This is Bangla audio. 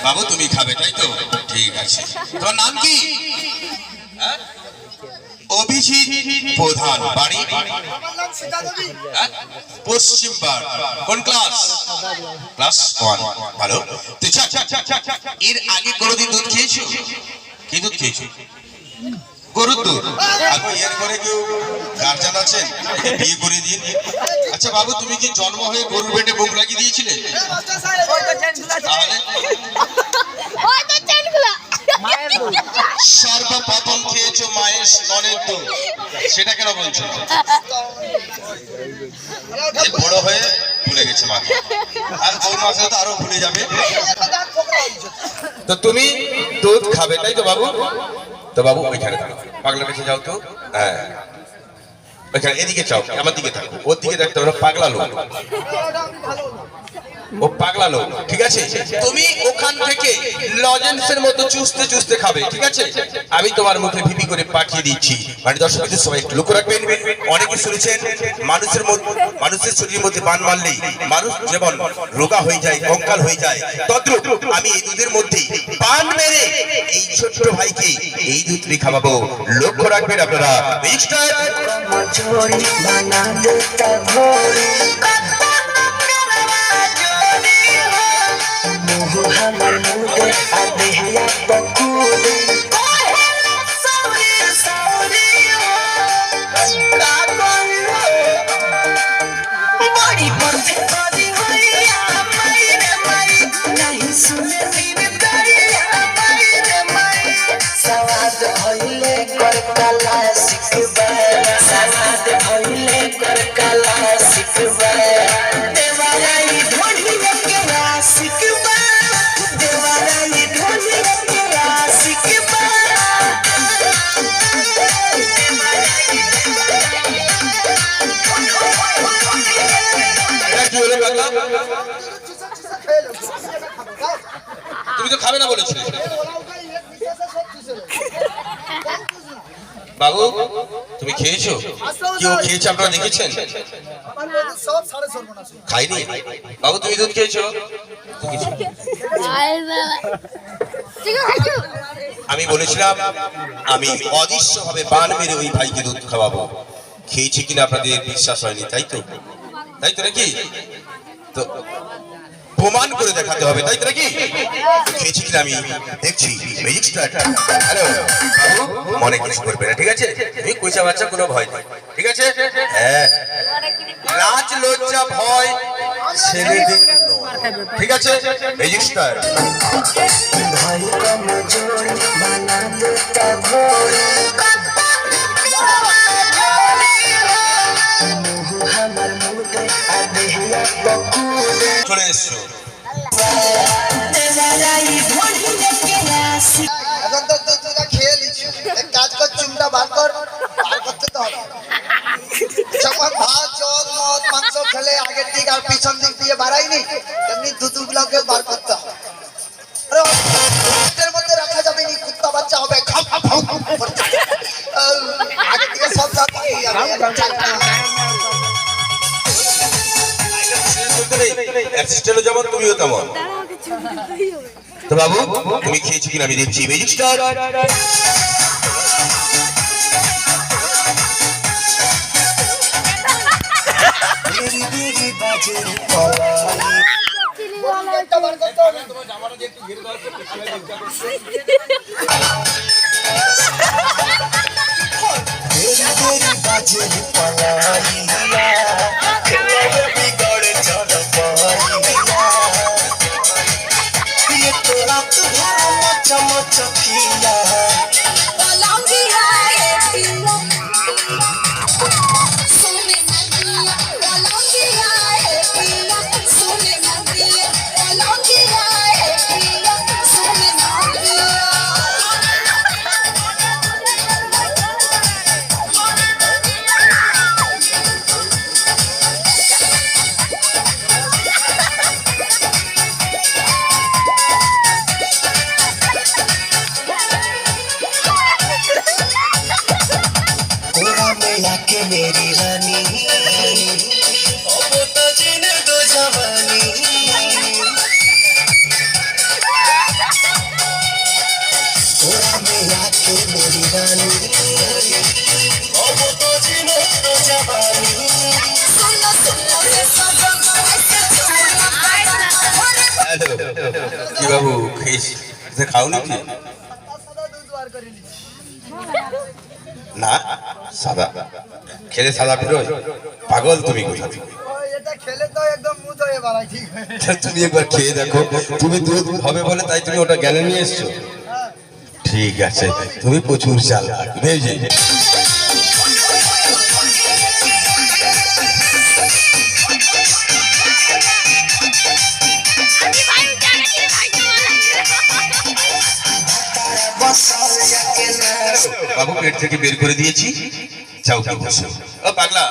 বাবু তুমি খাবে তাই তো? ঠিক আছে। তোমার নাম কি? অভিজিৎ প্রধান, বাড়ি পশ্চিমবঙ্গ। কোন ক্লাস? ক্লাস 1। ভালো। এর আগে কোনোদিন দুধ খেয়েছো? কি দুধ খেয়েছো? গরুর দুধ। এর করে কেউ গার্জিয়ান আছেন? বিয়ে করে দিন। আচ্ছা বাবু, তুমি কি জন্ম হয়ে গরুর পেটে বুক লাগিয়ে দিয়েছিলে? তাহলে সর্বপ্রথম খেয়েছো মায়ের স্তনের দুধ, সেটা কেন বলছো? বড় হয়ে ভুলে গেছে মা, আর 4 মাসে তো আরো ভুলে যাবে। তো তুমি দুধ খাবে তাই তো বাবু? তো বাবু ওইখানে থাকো, পাগলা বেঁচে যাও তো। হ্যাঁ ওইখানে, এদিকে চাও, আমার দিকে থাকো। ওর দিকে দেখতে হবে, পাগলা লোক, ও পাগলা লোক। ঠিক আছে, তুমি ওখান থেকে লজেন্সের মতো চুষতে চুষতে খাবে। ঠিক আছে, আমি তোমার মুখে ভিপি করে পাঠিয়ে দিচ্ছি। মানে দর্শকদের সবাই একটু লক্ষ্য রাখবেন। অনেকে শুনেছেন মানুষের শরীরের মধ্যে বান মারলেই মানুষ যেমন রোগা হয়ে যায়, কঙ্কাল হয়ে যায়, তদ্রূপ আমি এই দুধের মধ্যে বান মেরে এই ছোট্ট ভাইকে এই দুধ খাওয়াবো। লক্ষ্য রাখবেন আপনারা। Hamar mude adehya bakude body perfect body hoya maire mai nahi sune mere dariya maire mai sawad hoile kar kala sikba sawad hoile kar kala sikba devarai dhoni ke sikba তুমি তো খাবে না বলেছিলে বাবু, তুমি খেয়েছো? কেউ খেয়েছে আপনারা দেখেছেন? খাইনি। বাবু তুমি দুধ খেয়েছো? আমি বলেছিলাম আমি অদৃশ্যভাবে বান মেরে ওই ভাইকে দুধ খাওয়াবো। খেয়েছি কিনা আপনাদের বিশ্বাস হয়নি, তাই তো? তাই তো নাকি? তো প্রমাণ করে দেখাতে হবে, তাই তো নাকি? খেয়েছি কিনা আমি দেখছি। হ্যালো বাবু, মনে কিছু করবে না, ঠিক আছে? তুমি কুইচা বাচ্চা, কোনো ভয় নেই, ঠিক আছে? হ্যাঁ, লাজ লজ্জা ভয় ছেলেদের, ঠিক আছে? রেজিস্টার भाई कमजोर बना देता भोरे हमर मुदे आदेहिया बकुदे চলে এসছো। দেওয়ারাই ধনি লেকে আসি এখন তো দুধটা খেয়ে নিচ্ছি, এক কাজ কর, চুমটা বার করতে তো হবে। যখন ভাত জল মদ মাংস খেলে আগের দিক আর পিছন দিক দিয়ে বাড়াইনি, তেমনি দুধগুলোকে বার করতে হবে। পেটের মধ্যে রাখা যাবে নি, কুত্তা বাচ্চা হবে, খাও খাও খাও করতে। আগের দিকে সব রাত হয়ে যাবে। অ্যাসিস্ট্যান্টও যেমন তুমিও তেমন। তো বাবু তুমি খেয়েছো কিনা আমি দেখছি। রেজিস্টার দেরি দেরি বাজে পলাই একটা বার করতে হবে। দেরি দেরি বাজে পলাই बिगड़ चल पाइया ये तो रात भर चमच किया के मेरी रानी अब तो जीने दो जवानी तू मेरी रानी अब तो जीने तो जवानी হ্যালো কি বাবু খাও নাকি না সাদা খেলে সাদা বেরোয় পাগল তুমি কোথা থেকে? এটা খেলে তো একদম মুদ হয়ে বাড়াই ঠিক তুমি একবার খেয়ে দেখো তুমি দুধ হবে বলে তাই তুমি ওটা জ্ঞানে নিয়ে এসছো ঠিক আছে তুমি প্রচুর চাল লাগবে যে বাবু পেট থেকে বের করে দিয়েছি যাও কি বসো ও পাগলা